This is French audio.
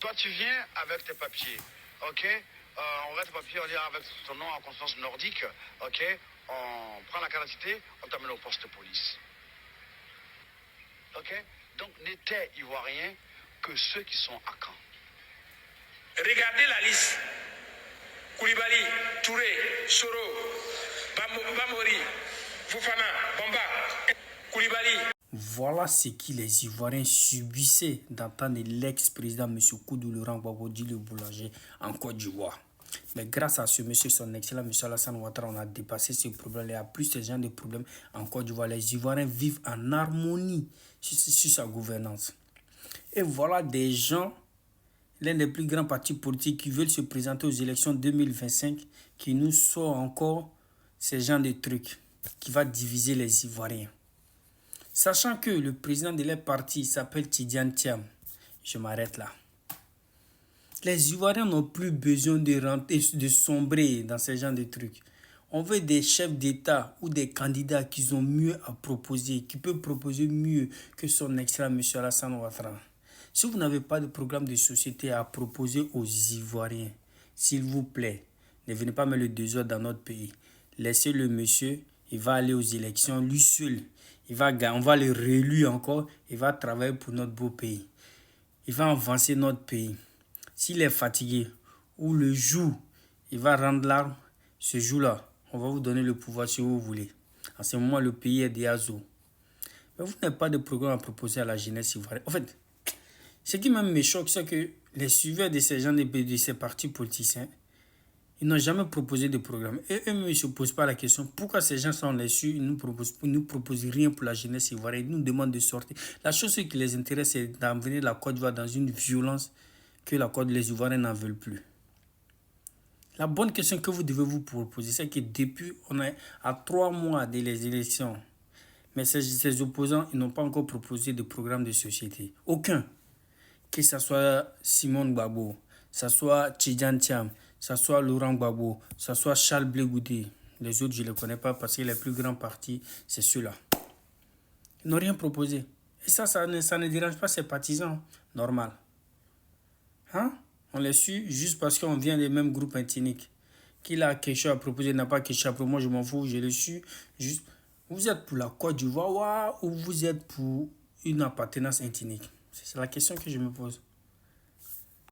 Toi, tu viens avec tes papiers, ok? On regarde tes papiers, on dit avec ton nom en conscience nordique, ok? On prend la carte d'identité, on t'amène au poste de police. Ok? Donc, n'étaient ivoiriens que ceux qui sont à Caen. Regardez la liste. Koulibaly, Touré, Soro, Bamori, Fofana, Bamba, Koulibaly. Voilà ce que les Ivoiriens subissaient d'entendre l'ex-président M. Koudou Laurent Gbagbo dit le boulanger en Côte d'Ivoire. Mais grâce à ce monsieur, son excellent M. Alassane Ouattara, on a dépassé ce problème. Il n'y a plus ce genre de problème en Côte d'Ivoire. Les Ivoiriens vivent en harmonie sur sa gouvernance. Et voilà des gens, l'un des plus grands partis politiques qui veulent se présenter aux élections 2025, qui nous sort encore ce genre de trucs qui va diviser les Ivoiriens. Sachant que le président de leur parti s'appelle Tidiane Thiam, je m'arrête là. Les Ivoiriens n'ont plus besoin de sombrer dans ce genre de trucs. On veut des chefs d'État ou des candidats qui ont mieux à proposer, qui peuvent proposer mieux que son excellent M. Alassane Ouattara. Si vous n'avez pas de programme de société à proposer aux Ivoiriens, s'il vous plaît, ne venez pas mettre le désordre dans notre pays. Laissez le monsieur, il va aller aux élections, lui seul. On va le réélire encore, il va travailler pour notre beau pays. Il va avancer notre pays. S'il est fatigué, ou le jour, il va rendre l'arme, ce jour-là, on va vous donner le pouvoir si vous voulez. En ce moment, le pays est des azos. Mais vous n'avez pas de programme à proposer à la jeunesse ivoirienne. En fait, ce qui même me choque, c'est que les suiveurs de ces gens, de ces partis politiciens, ils n'ont jamais proposé de programme. Et eux-mêmes ne se posent pas la question pourquoi ces gens sont les ils ne nous proposent rien pour la jeunesse ivoirienne. Ils nous demandent de sortir. La chose qui les intéresse, c'est d'amener la Côte d'Ivoire dans une violence que les Ivoiriens n'en veulent plus. La bonne question que vous devez vous proposer, c'est que depuis, on est à 3 mois des élections. Mais ces opposants, ils n'ont pas encore proposé de programme de société. Aucun. Que ce soit Simone Gbagbo, que ce soit Tidiane Thiam, que ce soit Laurent Gbagbo, que ce soit Charles Blé Goudé. Les autres, je ne les connais pas parce que les plus grands partis, c'est ceux-là. Ils n'ont rien proposé. Et ça ne dérange pas ses partisans. Normal. Hein? On les suit juste parce qu'on vient des mêmes groupes ethniques. Qu'il a quelque chose à proposer, n'a pas quelque chose à proposer. Moi, je m'en fous, je le suis. Juste, vous êtes pour la Côte d'Ivoire ou vous êtes pour une appartenance ethnique? C'est la question que je me pose.